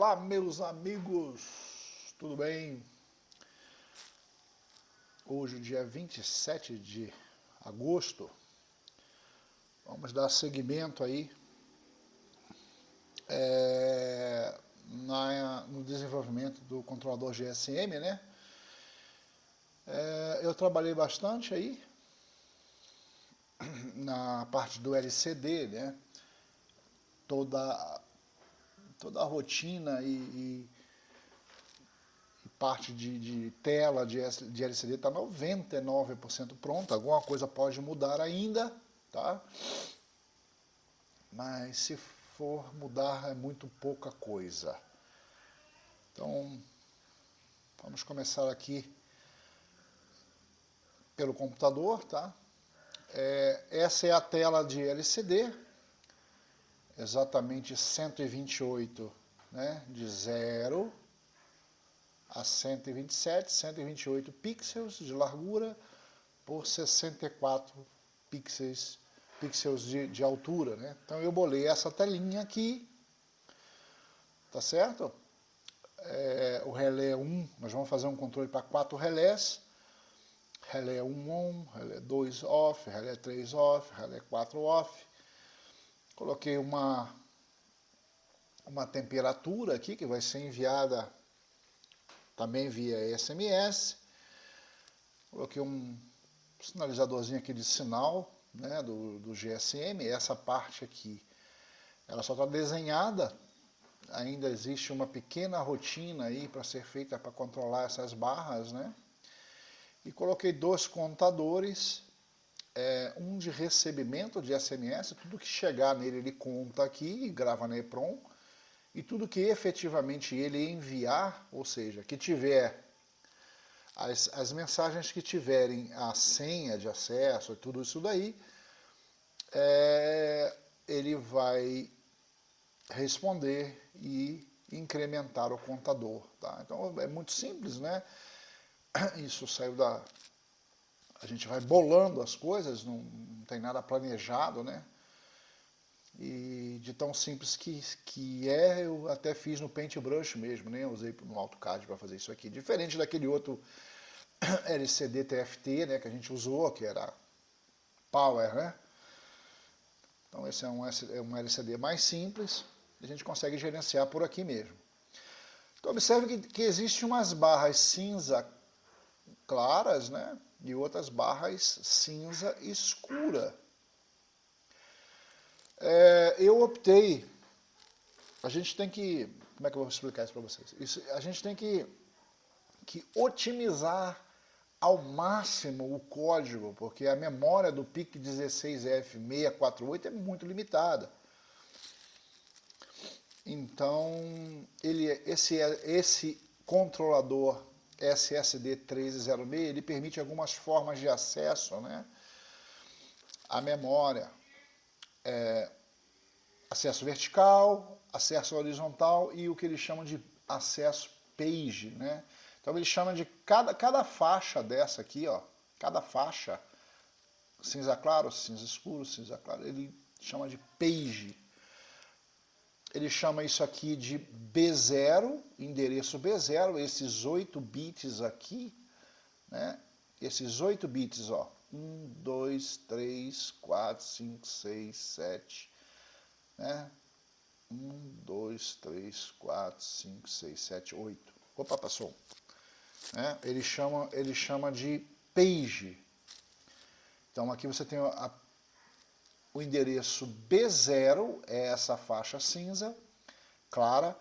Olá, meus amigos, tudo bem? Hoje, dia 27 de agosto, vamos dar seguimento aí no desenvolvimento do controlador GSM, né? Eu trabalhei bastante aí na parte do LCD, né? Toda a rotina e parte de tela de LCD está 99% pronta. Alguma coisa pode mudar ainda, tá? Mas se for mudar é muito pouca coisa. Então, vamos começar aqui pelo computador, tá? Essa é a tela de LCD, exatamente 128, né? De 0 a 127, 128 pixels de largura por 64 pixels de altura, né? Então eu bolei essa telinha aqui, tá certo? O relé 1, nós vamos fazer um controle para 4 relés. Relé 1 on, relé 2 off, relé 3 off, relé 4 off. Coloquei uma temperatura aqui que vai ser enviada também via SMS. Coloquei um sinalizadorzinho aqui de sinal, né, do GSM. Essa parte aqui, ela só está desenhada. Ainda existe uma pequena rotina aí para ser feita para controlar essas barras, né? E coloquei dois contadores, um de recebimento de SMS, tudo que chegar nele ele conta aqui e grava na EPROM, e tudo que efetivamente ele enviar, ou seja, que tiver as mensagens que tiverem a senha de acesso, tudo isso daí, ele vai responder e incrementar o contador, tá? Então é muito simples, né? Isso saiu a gente vai bolando as coisas, não tem nada planejado, né? E de tão simples que eu até fiz no Paintbrush mesmo, nem usei no AutoCAD para fazer isso aqui. Diferente daquele outro LCD TFT, né, que a gente usou, que era Power, né? Então esse é um LCD mais simples, a gente consegue gerenciar por aqui mesmo. Então observe que existem umas barras cinza claras, né? E outras barras cinza escura. Eu optei, a gente tem que, como é que eu vou explicar isso para vocês? A gente tem que otimizar ao máximo o código, porque a memória do PIC16F648 é muito limitada. Então, esse controlador SSD 1306, ele permite algumas formas de acesso, né? A memória, acesso vertical, acesso horizontal e o que eles chamam de acesso page, né? Então ele chama de cada faixa dessa aqui, ó, cada faixa, cinza claro, cinza escuro, cinza claro, ele chama de page. Ele chama isso aqui de B0, endereço B0, esses 8 bits aqui, né? Esses 8 bits, ó, 1, 2, 3, 4, 5, 6, 7, né? 1, 2, 3, 4, 5, 6, 7, 8. Opa, passou. Né? Ele chama de page. Então aqui você tem o endereço B0, é essa faixa cinza, clara.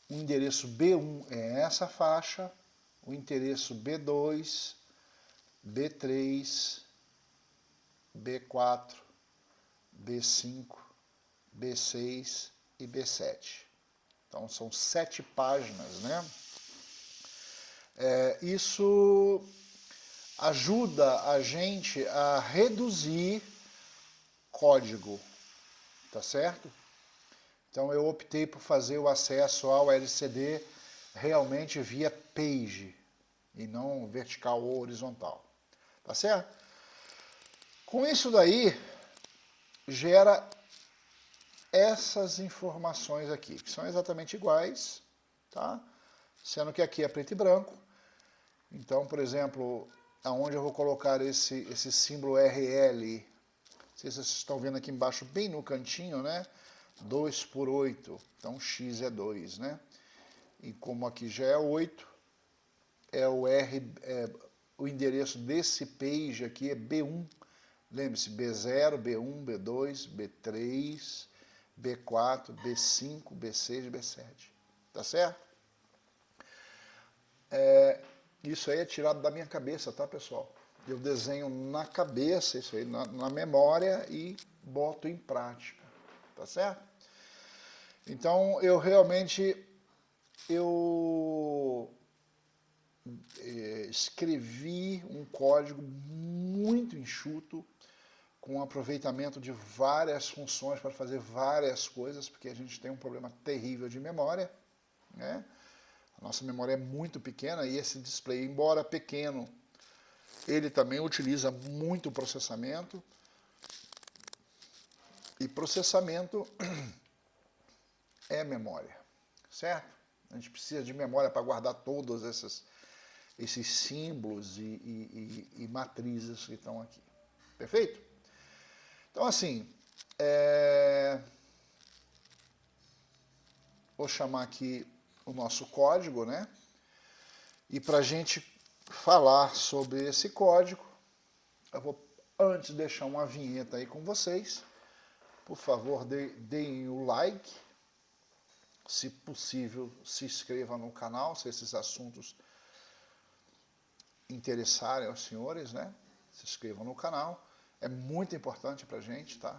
O endereço B1 é essa faixa. O endereço B2, B3, B4, B5, B6 e B7. Então são 7 páginas, né? Isso ajuda a gente a reduzir código, tá certo? Então eu optei por fazer o acesso ao LCD realmente via page e não vertical ou horizontal, tá certo? Com isso daí gera essas informações aqui, que são exatamente iguais, tá? Sendo que aqui é preto e branco. Então, por exemplo, aonde eu vou colocar esse símbolo RL, não sei se vocês estão vendo aqui embaixo, bem no cantinho, né? 2 por 8, então x é 2, né? E como aqui já é 8, o endereço desse page aqui é B1. Lembre-se, B0, B1, B2, B3, B4, B5, B6, B7. Tá certo? Isso aí é tirado da minha cabeça, tá, pessoal? Eu desenho na cabeça isso aí, na memória, e boto em prática. Tá certo? Então, eu realmente escrevi um código muito enxuto, com aproveitamento de várias funções para fazer várias coisas, porque a gente tem um problema terrível de memória, né? A nossa memória é muito pequena e esse display, embora pequeno, ele também utiliza muito processamento. E processamento é memória, certo? A gente precisa de memória para guardar todos esses símbolos e matrizes que estão aqui. Perfeito? Então, assim, vou chamar aqui o nosso código, né? E para a gente falar sobre esse código, eu vou antes deixar uma vinheta aí com vocês. Por favor, deem o like. Se possível, se inscreva no canal, se esses assuntos interessarem aos senhores, né? Se inscrevam no canal. É muito importante para a gente, tá?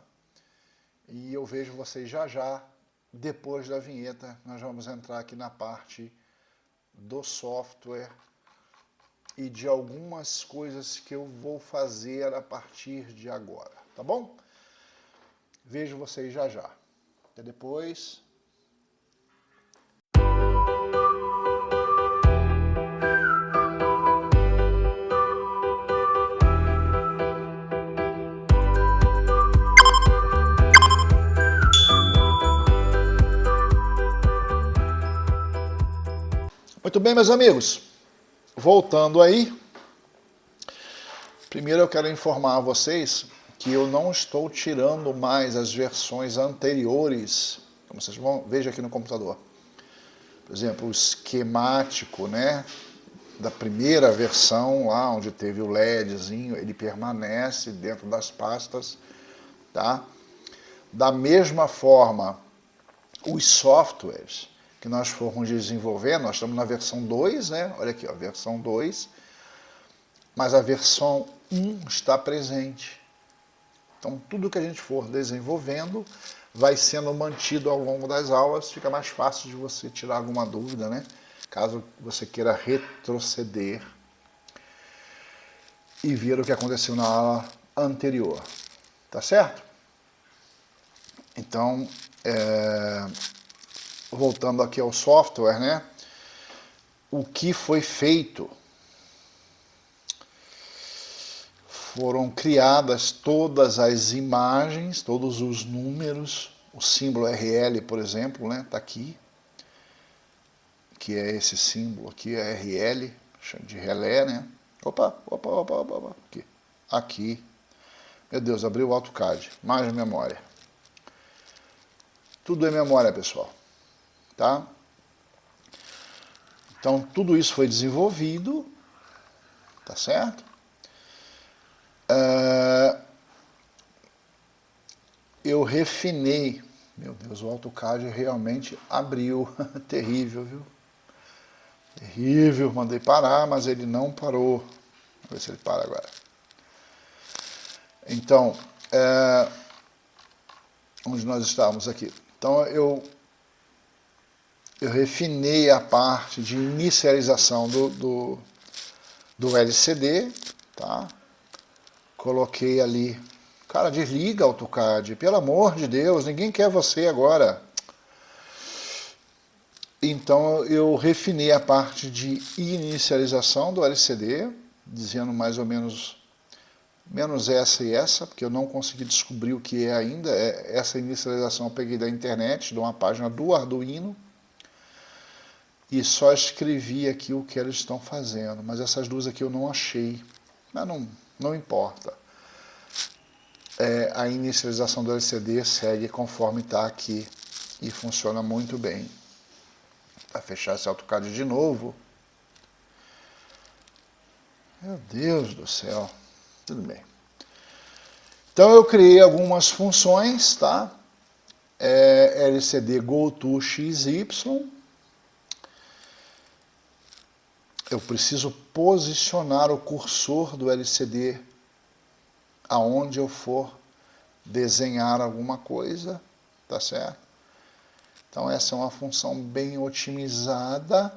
E eu vejo vocês já já, depois da vinheta. Nós vamos entrar aqui na parte do software e de algumas coisas que eu vou fazer a partir de agora, tá bom? Vejo vocês já já. Até depois. Muito bem, meus amigos, voltando aí, primeiro eu quero informar a vocês que eu não estou tirando mais as versões anteriores, como vocês vão ver aqui no computador. Por exemplo, o esquemático, né, da primeira versão, lá onde teve o LEDzinho, ele permanece dentro das pastas, tá? Da mesma forma, os softwares que nós formos desenvolvendo, nós estamos na versão 2, né? Olha aqui, ó, versão 2, mas a versão 1 está presente. Então, tudo que a gente for desenvolvendo vai sendo mantido ao longo das aulas, fica mais fácil de você tirar alguma dúvida, né? Caso você queira retroceder e ver o que aconteceu na aula anterior. Tá certo? Então, voltando aqui ao software, né? O que foi feito? Foram criadas todas as imagens, todos os números, o símbolo RL, por exemplo, né? Tá aqui, que é esse símbolo aqui, é RL, de relé, né? Opa, aqui. Aqui. Meu Deus, abriu o AutoCAD, mais memória. Tudo é memória, pessoal. Tá? Então, tudo isso foi desenvolvido, tá certo? Eu refinei, meu Deus, o AutoCAD realmente abriu, terrível, viu? Terrível, mandei parar, mas ele não parou. Vamos ver se ele para agora. Então, onde nós estávamos aqui? Então, eu refinei a parte de inicialização do LCD, tá? Coloquei ali, cara, desliga AutoCAD, pelo amor de Deus, ninguém quer você agora. Então eu refinei a parte de inicialização do LCD, dizendo mais ou menos menos essa e essa, porque eu não consegui descobrir o que é ainda. Essa inicialização eu peguei da internet, de uma página do Arduino, e só escrevi aqui o que eles estão fazendo, mas essas duas aqui eu não achei, mas não importa. A inicialização do LCD segue conforme está aqui e funciona muito bem. Para fechar esse AutoCAD de novo. Meu Deus do céu. Tudo bem. Então eu criei algumas funções, tá? LCD GoToXY. Eu preciso posicionar o cursor do LCD aonde eu for desenhar alguma coisa, tá certo? Então essa é uma função bem otimizada.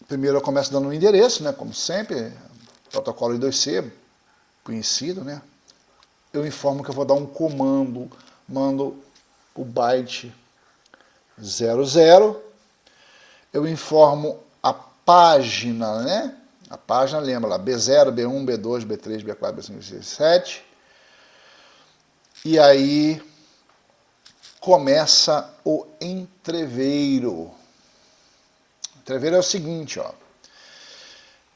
Primeiro eu começo dando um endereço, né? Como sempre, protocolo I2C, conhecido, né? Eu informo que eu vou dar um comando, mando o byte 00. Eu informo a página, né? A página, lembra lá, B0, B1, B2, B3, B4, B5, B6, B7. E aí começa o entreveiro. O entreveiro é o seguinte, ó.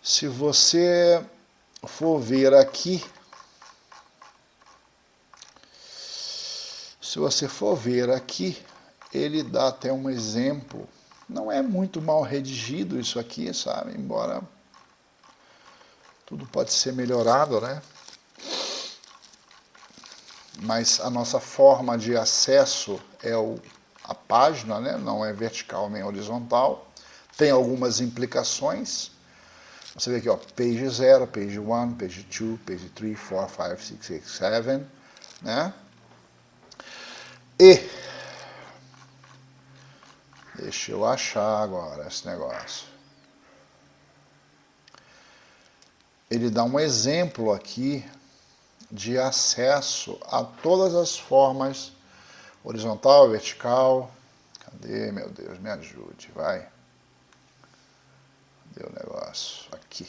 Se você for ver aqui, ele dá até um exemplo. Não é muito mal redigido isso aqui, sabe? Embora tudo pode ser melhorado, né? Mas a nossa forma de acesso é a página, né? Não é vertical nem horizontal. Tem algumas implicações. Você vê aqui, ó, page 0, page 1, page 2, page 3, 4, 5, 6, 7, né? E deixa eu achar agora esse negócio. Ele dá um exemplo aqui de acesso a todas as formas, horizontal, vertical. Cadê, meu Deus, me ajude, vai. Cadê o negócio? Aqui.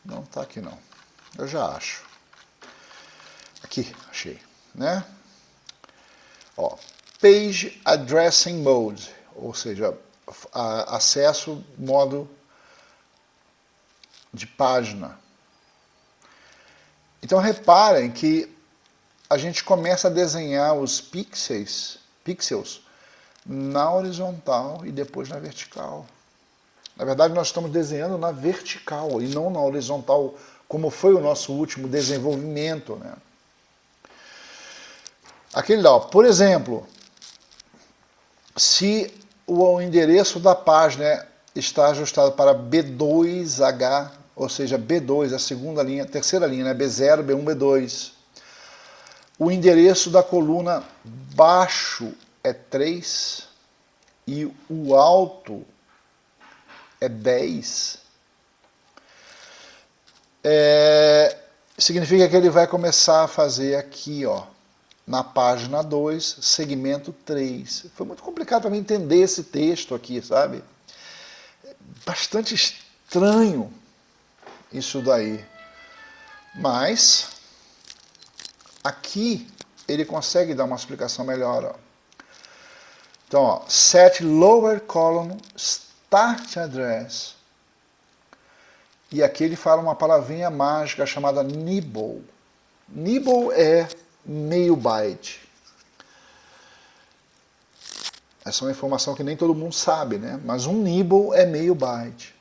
Não tá aqui não. Eu já acho. Aqui, achei, né? Ó, Page Addressing Mode, ou seja, acesso modo de página. Então reparem que a gente começa a desenhar os pixels na horizontal e depois na vertical. Na verdade, nós estamos desenhando na vertical e não na horizontal, como foi o nosso último desenvolvimento, né? Aquele lá, ó, por exemplo, se o endereço da página está ajustado para B2H, ou seja, B2, a segunda linha, terceira linha, né? B0, B1, B2. O endereço da coluna baixo é 3 e o alto é 10. Significa que ele vai começar a fazer aqui, ó, na página 2, segmento 3. Foi muito complicado para mim entender esse texto aqui, sabe? Bastante estranho isso daí. Mas aqui ele consegue dar uma explicação melhor, ó. Então, ó, set lower column start address. E aqui ele fala uma palavrinha mágica chamada nibble. Nibble é meio byte. Essa é uma informação que nem todo mundo sabe, né? Mas um nibble é meio byte.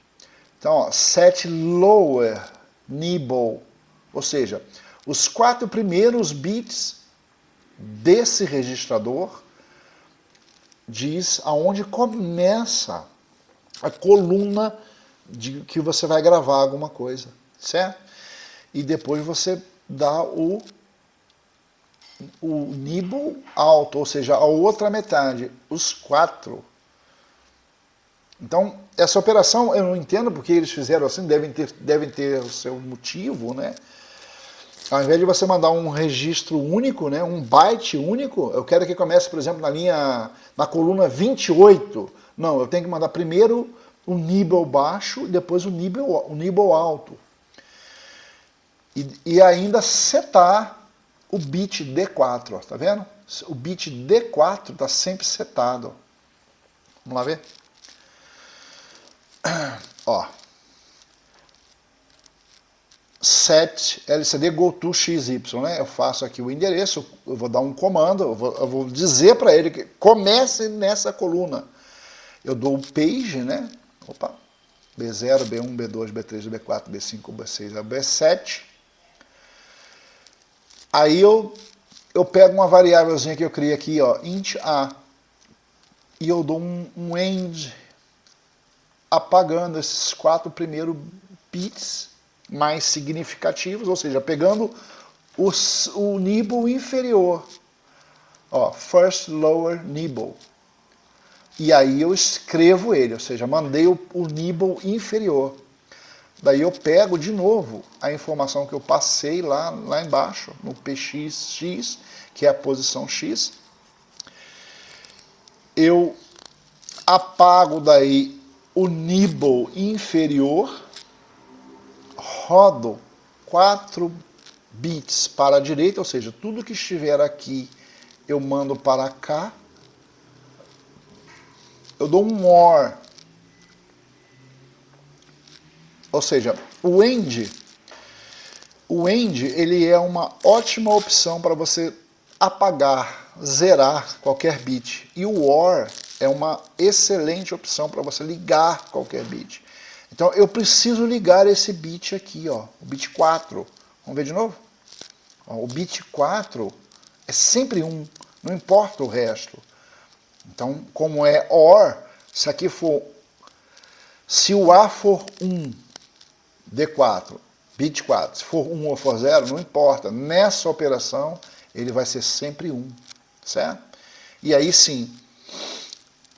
Então, ó, set lower nibble, ou seja, os 4 primeiros bits desse registrador diz aonde começa a coluna de que você vai gravar alguma coisa, certo? E depois você dá o nibble alto, ou seja, a outra metade, os 4. Então, essa operação eu não entendo porque eles fizeram assim, devem ter o seu motivo, né? Ao invés de você mandar um registro único, né, um byte único, eu quero que comece, por exemplo, na coluna 28. Não, eu tenho que mandar primeiro o nibble baixo e depois o nibble alto. E ainda setar o bit D4, ó, tá vendo? O bit D4 está sempre setado. Vamos lá ver? Ó. Set LCD go to XY, né? Eu faço aqui o endereço, eu vou dar um comando, eu vou dizer para ele que comece nessa coluna. Eu dou o page, né? Opa. B0, B1, B2, B3, B4, B5, B6, B7. Aí eu pego uma variávelzinha que eu criei aqui, ó, int A, e eu dou um end apagando esses 4 primeiros bits mais significativos, ou seja, pegando o nibble inferior, ó, first lower nibble. E aí eu escrevo ele, ou seja, mandei o nibble inferior. Daí eu pego de novo a informação que eu passei lá embaixo, no pxx, que é a posição x. Eu apago daí o nibble inferior, rodo 4 bits para a direita, ou seja, tudo que estiver aqui eu mando para cá. Eu dou um OR. Ou seja, o end ele é uma ótima opção para você apagar, zerar qualquer bit. E o OR é uma excelente opção para você ligar qualquer bit. Então eu preciso ligar esse bit aqui, ó, o bit 4. Vamos ver de novo? Ó, o bit 4 é sempre 1, não importa o resto. Então, como é OR, se o A for 1, D4, bit 4, se for 1 ou for 0, não importa. Nessa operação, ele vai ser sempre 1, certo? E aí sim,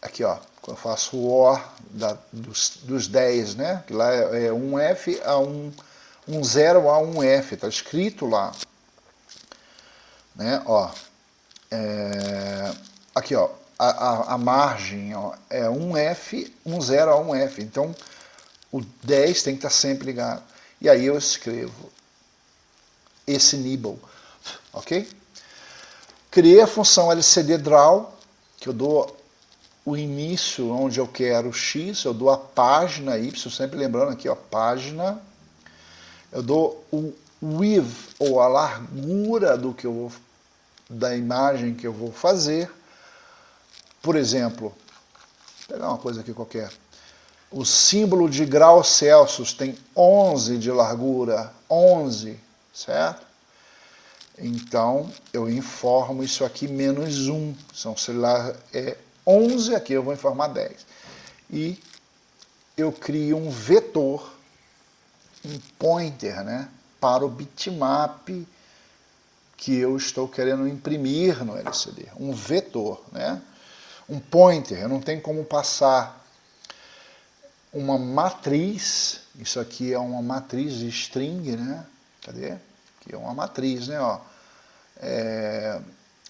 aqui ó, quando eu faço o OR dos 10, né? Que lá é 1F a 1, 0 a 1F, tá escrito lá. Né? Ó, aqui ó, a margem ó, é 1F, 0 a 1F, então o 10 tem que estar sempre ligado. E aí eu escrevo esse nibble, ok? Criei a função LCD draw, que eu dou o início onde eu quero x, eu dou a página y, sempre lembrando aqui, ó, página. Eu dou o width, ou a largura da imagem que eu vou fazer. Por exemplo, vou pegar uma coisa aqui qualquer. O símbolo de graus Celsius tem 11 de largura, 11, certo? Então, eu informo isso aqui menos 1. Então, se lá é 11, aqui eu vou informar 10. E eu crio um vetor, um pointer, né, para o bitmap que eu estou querendo imprimir no LCD. Um vetor, né? Um pointer, eu não tenho como passar uma matriz, isso aqui é uma matriz de string, né? Cadê? Aqui é uma matriz, né? Ó.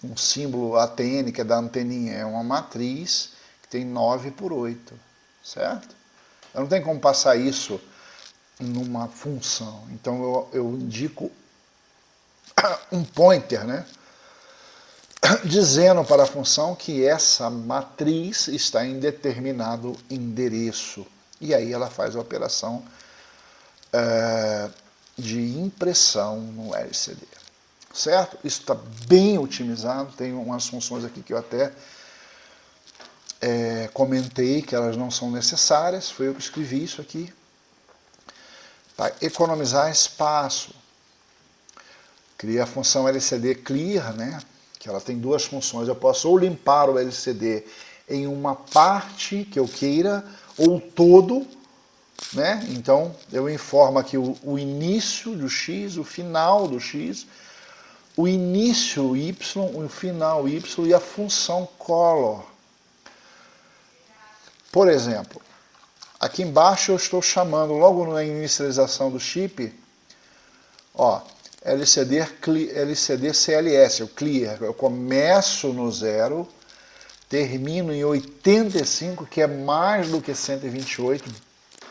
Um símbolo ATN, que é da anteninha, é uma matriz que tem 9 por 8, certo? Eu não tenho como passar isso numa função, então eu indico um pointer, né? Dizendo para a função que essa matriz está em determinado endereço. E aí ela faz a operação de impressão no LCD. Certo? Isso está bem otimizado, tem umas funções aqui que eu até comentei que elas não são necessárias, foi eu que escrevi isso aqui. Para economizar espaço. Criei a função LCD clear, né? Que ela tem duas funções. Eu posso ou limpar o LCD em uma parte que eu queira, ou todo, né? Então, eu informo aqui o início do X, o final do X, o início Y, o final Y e a função color. Por exemplo, aqui embaixo eu estou chamando, logo na inicialização do chip, ó, LCD CLS, o clear. Eu começo no 0, termino em 85, que é mais do que 128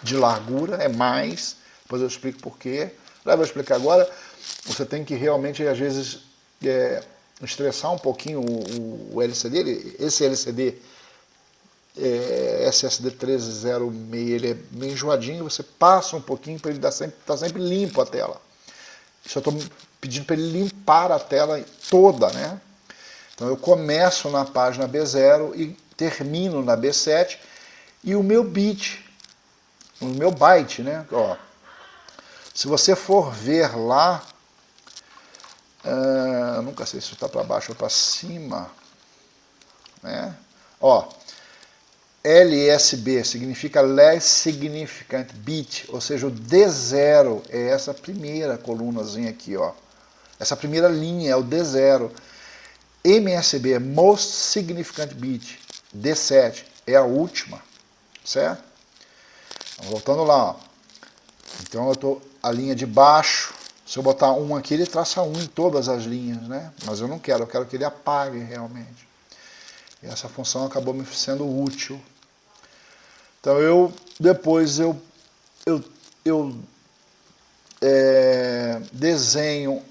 de largura, é mais, depois eu explico por quê. Já vou explicar agora. Você tem que realmente, às vezes, estressar um pouquinho o LCD. Esse LCD SSD 1306, ele é meio enjoadinho, você passa um pouquinho para ele estar sempre limpo a tela. Isso eu estou pedindo para ele limpar a tela toda, né? Então eu começo na página B0 e termino na B7, e o meu bit, o meu byte, né? Ó, se você for ver lá, nunca sei se está para baixo ou para cima, né? Ó, LSB significa Less Significant Bit, ou seja, o D0 é essa primeira colunazinha aqui, ó. Essa primeira linha é o D0. MSB é Most Significant Bit, D7 é a última, certo? Voltando lá, ó. Então eu tô a linha de baixo. Se eu botar 1 aqui, ele traça 1 em todas as linhas, né? Mas eu não quero, eu quero que ele apague realmente. E essa função acabou me sendo útil. Então depois eu desenho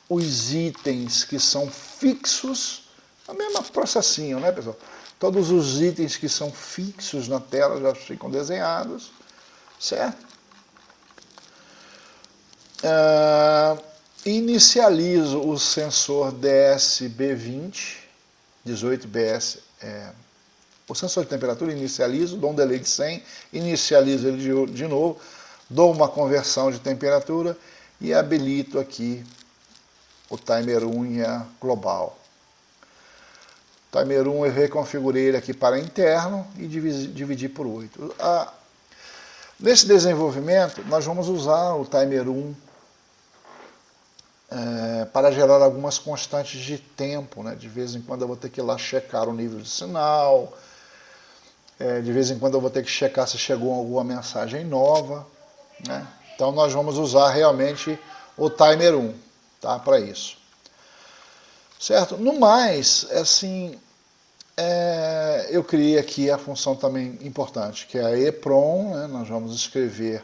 os itens que são fixos, a mesma processinho, né, pessoal? Todos os itens que são fixos na tela já ficam desenhados, certo? Inicializo o sensor DSB20, 18BS, o sensor de temperatura, inicializo, dou um delay de 100, inicializo ele de novo, dou uma conversão de temperatura e habilito aqui o Timer 1 e a global. Timer 1 eu reconfigurei ele aqui para interno e dividi por 8. Nesse desenvolvimento, nós vamos usar o Timer 1 para gerar algumas constantes de tempo, né? De vez em quando eu vou ter que ir lá checar o nível de sinal, de vez em quando eu vou ter que checar se chegou alguma mensagem nova, né? Então nós vamos usar realmente o Timer 1, tá? Para isso. Certo? No mais, assim, eu criei aqui a função também importante, que é a EPROM, né? Nós vamos escrever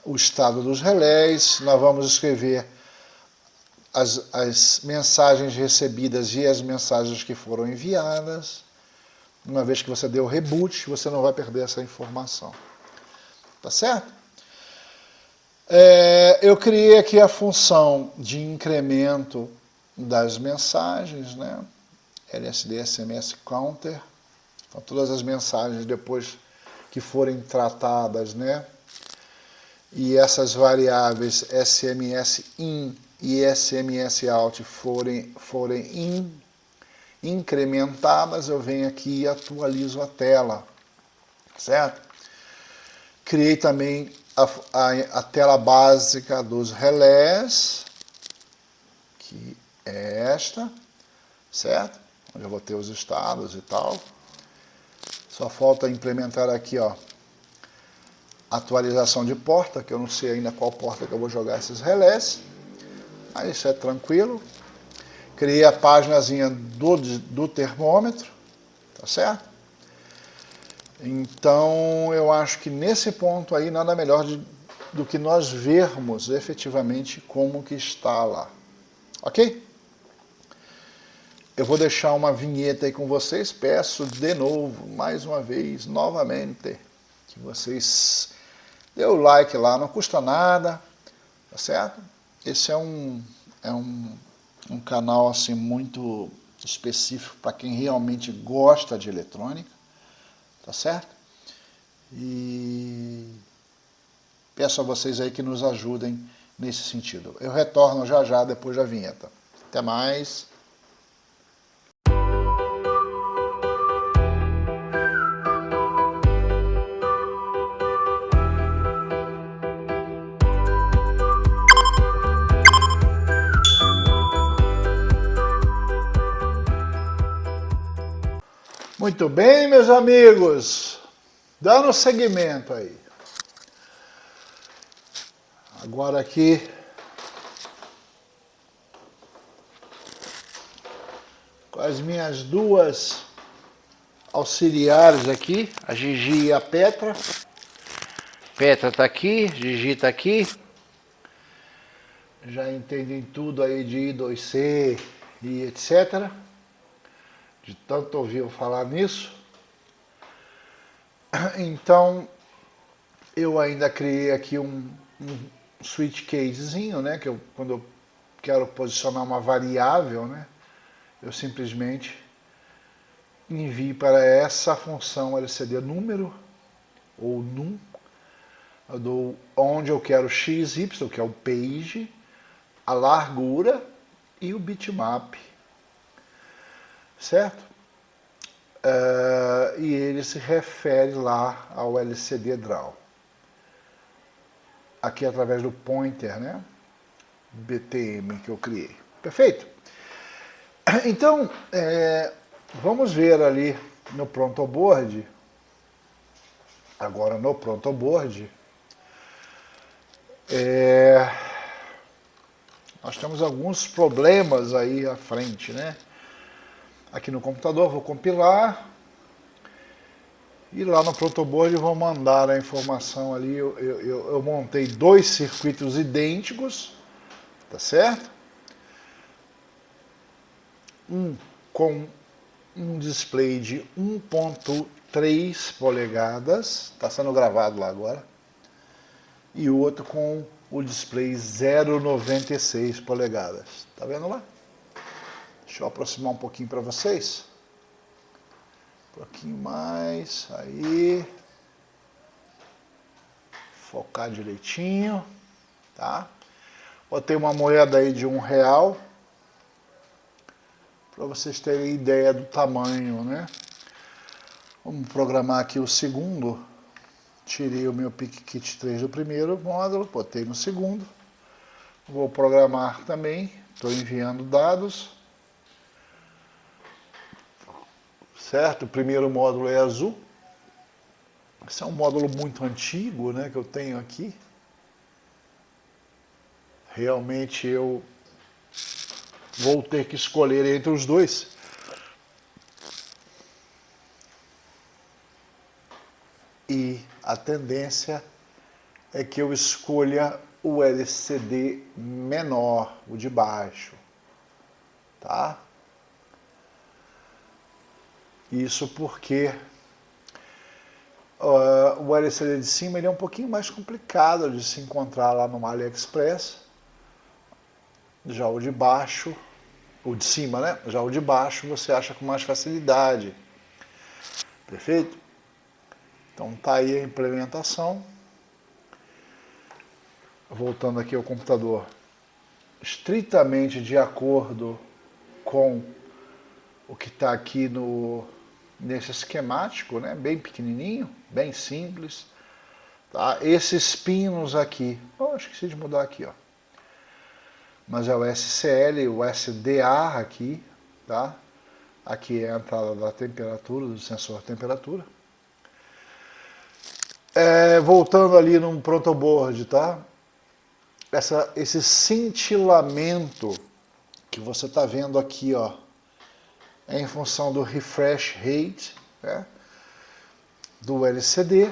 o estado dos relés, nós vamos escrever as mensagens recebidas e as mensagens que foram enviadas. Uma vez que você deu reboot, você não vai perder essa informação. Tá certo? Eu criei aqui a função de incremento das mensagens, né? LSD SMS Counter. Então, todas as mensagens depois que forem tratadas, né? E essas variáveis SMS in e SMS out forem incrementadas, eu venho aqui e atualizo a tela, certo? Criei também a tela básica dos relés, que é esta, certo? Onde eu vou ter os estados e tal. Só falta implementar aqui, ó, atualização de porta, que eu não sei ainda qual porta que eu vou jogar esses relés, mas isso é tranquilo. Criei a páginazinha do termômetro, tá certo? Então eu acho que nesse ponto aí nada melhor do que nós vermos efetivamente como que está lá, ok? Eu vou deixar uma vinheta aí com vocês, peço de novo, mais uma vez, novamente, que vocês dê o like lá, não custa nada, tá certo? Esse é um canal assim muito específico para quem realmente gosta de eletrônica, tá certo? E peço a vocês aí que nos ajudem nesse sentido. Eu retorno já já depois da vinheta. Até mais. Muito bem, meus amigos, dando seguimento aí. Agora aqui, as minhas duas auxiliares aqui, a Gigi e a Petra. Petra tá aqui, Gigi tá aqui. Já entendem tudo aí de I2C e etc. De tanto ouvir eu falar nisso. Então, eu ainda criei aqui um switch casezinho, né? Que quando eu quero posicionar uma variável, né? Eu simplesmente envio para essa função LCD número ou num, eu dou onde eu quero XY, que é o page, a largura e o bitmap, certo? E ele se refere lá ao LCD draw. Aqui através do pointer, né? BTM que eu criei. Perfeito? Então, vamos ver ali no prontoboard. Agora no prontoboard, nós temos alguns problemas aí à frente, né? Aqui no computador vou compilar e lá no prontoboard vou mandar a informação ali. Eu montei dois circuitos idênticos, tá certo? Um com um display de 1.3 polegadas, está sendo gravado lá agora, e o outro com o display 0,96 polegadas. Tá vendo lá? Deixa eu aproximar um pouquinho para vocês. Um pouquinho mais, aí. Focar direitinho, tá? Botei uma moeda aí de R$1, para vocês terem ideia do tamanho, né? Vamos programar aqui o segundo. Tirei o meu PicKit 3 do primeiro módulo, botei no segundo. Vou programar também, estou enviando dados. Certo? O primeiro módulo é azul. Esse é um módulo muito antigo, né, que eu tenho aqui. Realmente eu vou ter que escolher entre os dois. E a tendência é que eu escolha o LCD menor, o de baixo, tá? Isso porque o LCD de cima ele é um pouquinho mais complicado de se encontrar lá no AliExpress. Já o de baixo, o de cima, né? Já o de baixo você acha com mais facilidade. Perfeito? Então tá aí a implementação. Voltando aqui ao computador, estritamente de acordo com o que está aqui nesse esquemático, né? Bem pequenininho, bem simples. Tá? Esses pinos aqui, esqueci de mudar aqui, ó. Mas é o SCL, o SDA aqui, tá? Aqui é a entrada da temperatura, do sensor de temperatura. Voltando ali no prontoboard, tá? Esse cintilamento que você está vendo aqui, ó, é em função do refresh rate, né, do LCD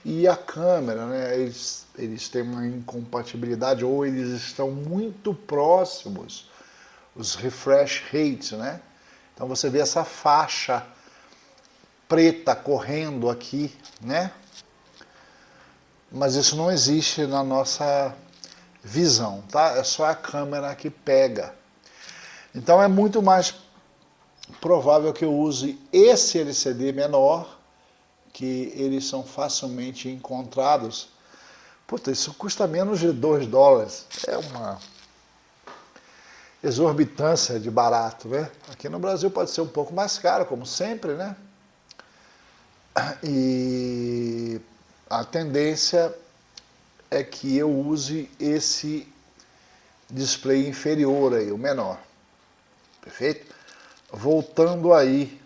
e a câmera, né? Eles têm uma incompatibilidade ou eles estão muito próximos, os refresh rates, né? Então você vê essa faixa preta correndo aqui, né? Mas isso não existe na nossa visão, tá? É só a câmera que pega. Então é muito mais provável que eu use esse LCD menor, que eles são facilmente encontrados. Puta, isso custa menos de $2. É uma exorbitância de barato, né? Aqui no Brasil pode ser um pouco mais caro, como sempre, né? E a tendência é que eu use esse display inferior aí, o menor. Perfeito? Voltando aí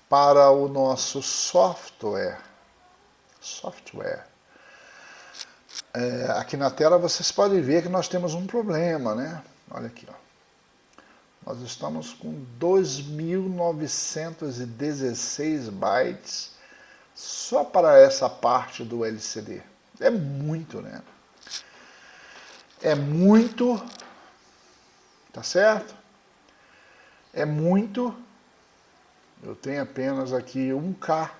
para o nosso software. Aqui na tela vocês podem ver que nós temos um problema, né? Olha aqui, ó. Nós estamos com 2.916 bytes só para essa parte do LCD. É muito, né? É muito, tá certo? É muito. Eu tenho apenas aqui 1K.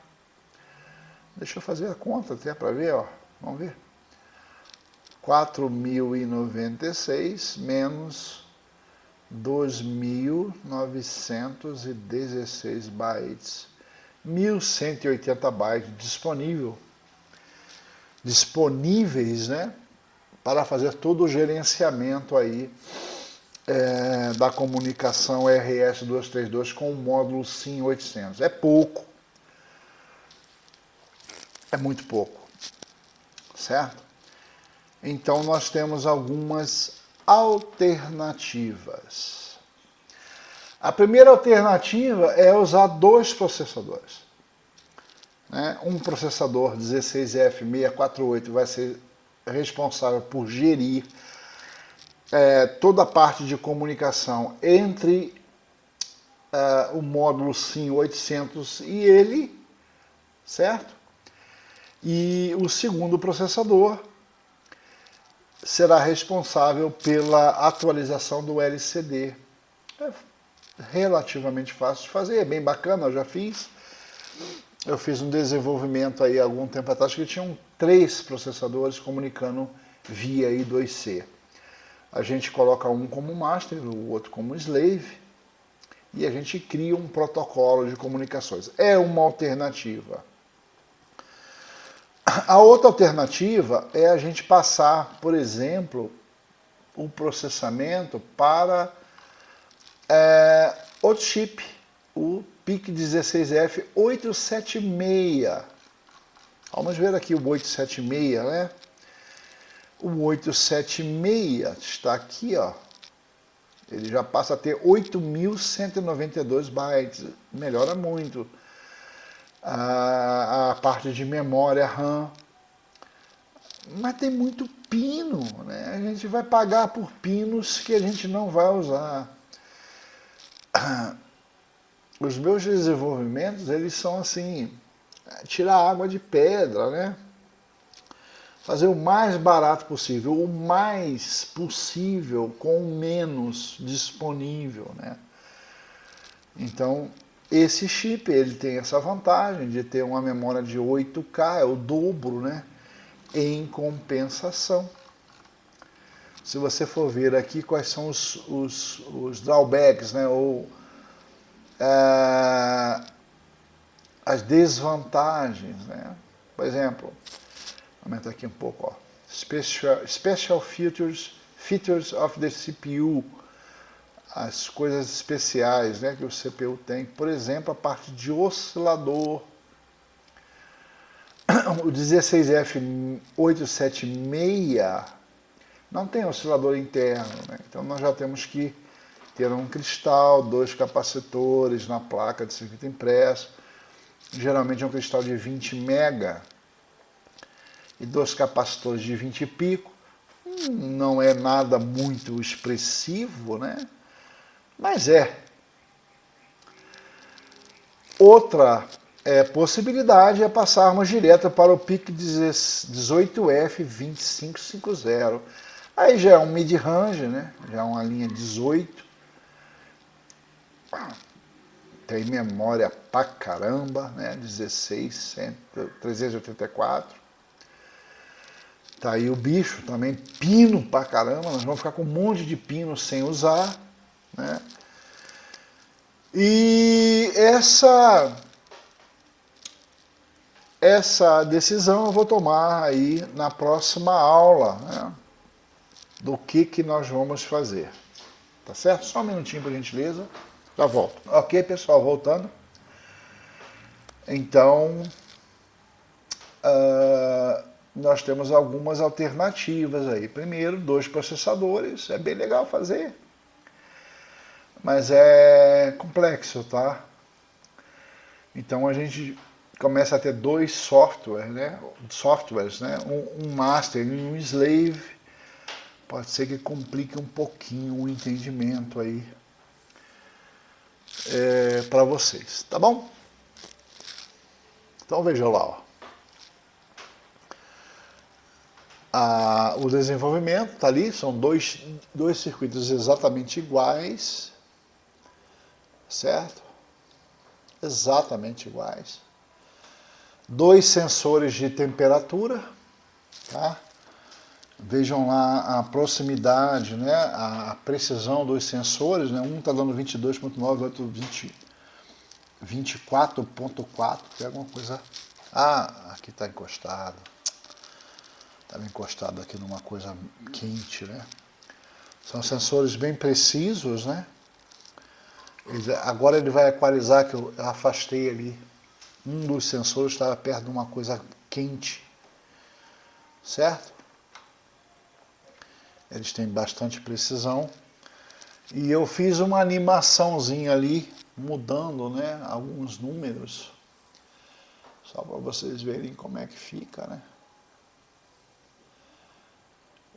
Deixa eu fazer a conta até para ver, ó. Vamos ver. 4.096 menos 2.916 bytes. 1.180 bytes disponíveis, né, para fazer todo o gerenciamento aí da comunicação RS-232 com o módulo SIM 800. É pouco, é muito pouco, certo? Então nós temos algumas alternativas. A primeira alternativa é usar 2 processadores. Né? Um processador 16F648 vai ser responsável por gerir toda a parte de comunicação entre o módulo SIM 800 e ele, certo? E o segundo processador será responsável pela atualização do LCD. É relativamente fácil de fazer, é bem bacana, eu já fiz. Eu fiz um desenvolvimento aí há algum tempo atrás que tinham 3 processadores comunicando via I2C. A gente coloca um como master, o outro como slave, e a gente cria um protocolo de comunicações. É uma alternativa. A outra alternativa é a gente passar, por exemplo, o processamento para outro chip, o PIC16F876. Vamos ver aqui o 876, né? O 876 está aqui, ó. Ele já passa a ter 8.192 bytes, melhora muito. A parte de memória RAM. Mas tem muito pino, né? A gente vai pagar por pinos que a gente não vai usar. Os meus desenvolvimentos, eles são assim, tirar água de pedra, né? Fazer o mais barato possível, o mais possível com o menos disponível, né? Então, esse chip, ele tem essa vantagem de ter uma memória de 8K, é o dobro, né? Em compensação. Se você for ver aqui quais são os drawbacks, né? Ou as desvantagens, né? Por exemplo, aumenta aqui um pouco, ó. Special features of the CPU, as coisas especiais, né, que o CPU tem. Por exemplo, a parte de oscilador. O 16F876 não tem oscilador interno, né? Então nós já temos que ter um cristal, 2 capacitores na placa de circuito impresso. Geralmente é um cristal de 20 mega e 2 capacitores de 20 e pico. Não é nada muito expressivo, né? Mas é. Outra possibilidade é passarmos direto para o PIC 18F2550. Aí já é um mid-range, né? Já é uma linha 18. Tem memória pra caramba, né? 384. Tá aí o bicho também, pino pra caramba. Nós vamos ficar com um monte de pino sem usar, né? E essa decisão eu vou tomar aí na próxima aula, né? Do que nós vamos fazer. Tá certo? Só um minutinho, por gentileza. Já volto. Ok, pessoal, voltando. Então, nós temos algumas alternativas aí. Primeiro, 2 processadores, é bem legal fazer, mas é complexo, tá? Então a gente começa a ter 2 softwares, né? Um master e um slave. Pode ser que complique um pouquinho o entendimento aí para vocês, tá bom? Então vejam lá, ó. O desenvolvimento está ali, são dois circuitos exatamente iguais, certo? Exatamente iguais. Dois sensores de temperatura, tá? Vejam lá a proximidade, né? A precisão dos sensores, né? Um está dando 22.9, outro 24.4, tem alguma coisa... aqui está encostado. Estava encostado aqui numa coisa quente, né? São sensores bem precisos, né? Agora ele vai equalizar, que eu afastei ali. Um dos sensores estava perto de uma coisa quente, certo? Eles têm bastante precisão. E eu fiz uma animaçãozinha ali, mudando, né, alguns números, só para vocês verem como é que fica, né?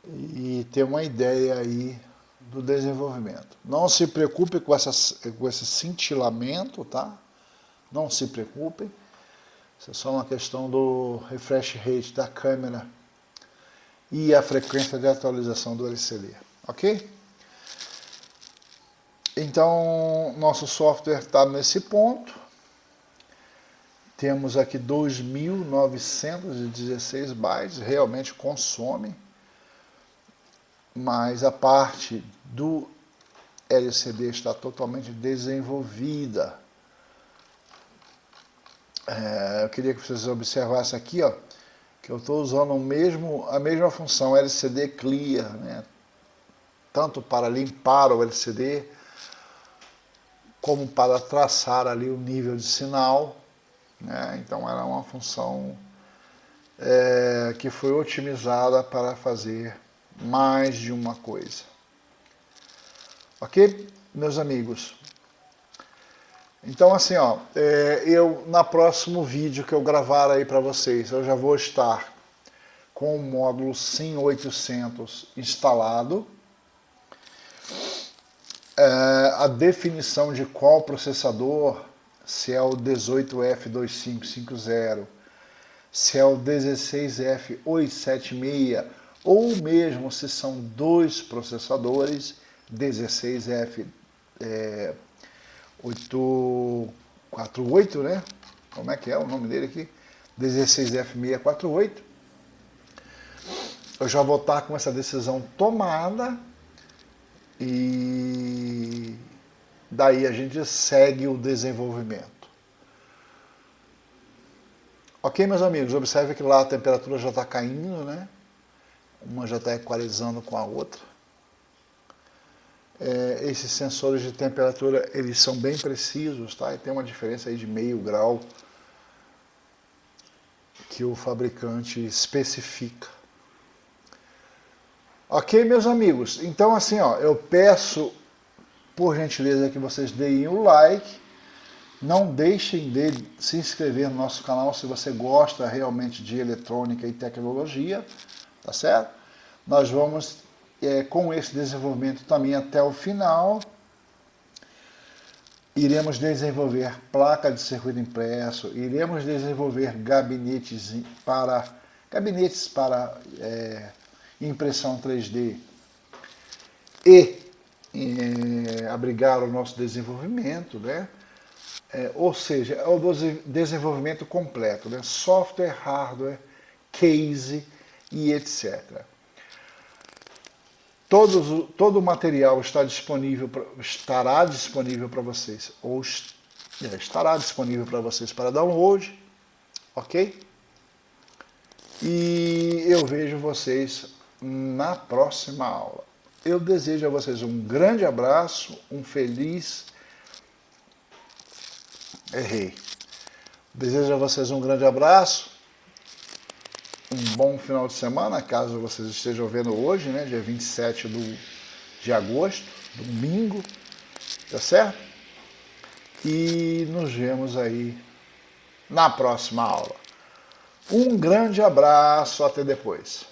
E ter uma ideia aí do desenvolvimento. Não se preocupe com esse cintilamento, tá? Não se preocupem. Isso é só uma questão do refresh rate da câmera e a frequência de atualização do LCD, ok? Então, nosso software está nesse ponto. Temos aqui 2.916 bytes, realmente consome. Mas a parte do LCD está totalmente desenvolvida. Eu queria que vocês observassem aqui, ó, que eu estou usando a mesma função LCD Clear, né? Tanto para limpar o LCD, como para traçar ali o nível de sinal, né? Então era uma função que foi otimizada para fazer mais de uma coisa. Ok, meus amigos? Então assim, ó, na próximo vídeo que eu gravar aí para vocês, eu já vou estar com o módulo SIM 800 instalado. A definição de qual processador, se é o 18F2550, se é o 16F876, ou mesmo se são dois processadores, 16F848, né? Como é que é o nome dele aqui? 16F648. Eu já vou estar com essa decisão tomada e daí a gente segue o desenvolvimento. Ok, meus amigos, observe que lá a temperatura já está caindo, né? Uma já está equalizando com a outra. Esses sensores de temperatura, eles são bem precisos, tá? E tem uma diferença aí de meio grau que o fabricante especifica. Ok, meus amigos? Então assim, ó, eu peço, por gentileza, que vocês deem o like. Não deixem de se inscrever no nosso canal se você gosta realmente de eletrônica e tecnologia, tá certo? Nós vamos com esse desenvolvimento também até o final. Iremos desenvolver placa de circuito impresso, iremos desenvolver gabinetes para impressão 3D e abrigar o nosso desenvolvimento, né? Ou seja, é o desenvolvimento completo, né? Software, hardware, case e etc. Todo o material estará disponível para vocês, ou estará disponível para vocês para download, ok? E eu vejo vocês na próxima aula. Eu desejo a vocês um grande abraço, um feliz... Desejo a vocês um grande abraço, um bom final de semana, caso vocês estejam vendo hoje, né, dia 27 de agosto, domingo, tá certo? E nos vemos aí na próxima aula. Um grande abraço, até depois.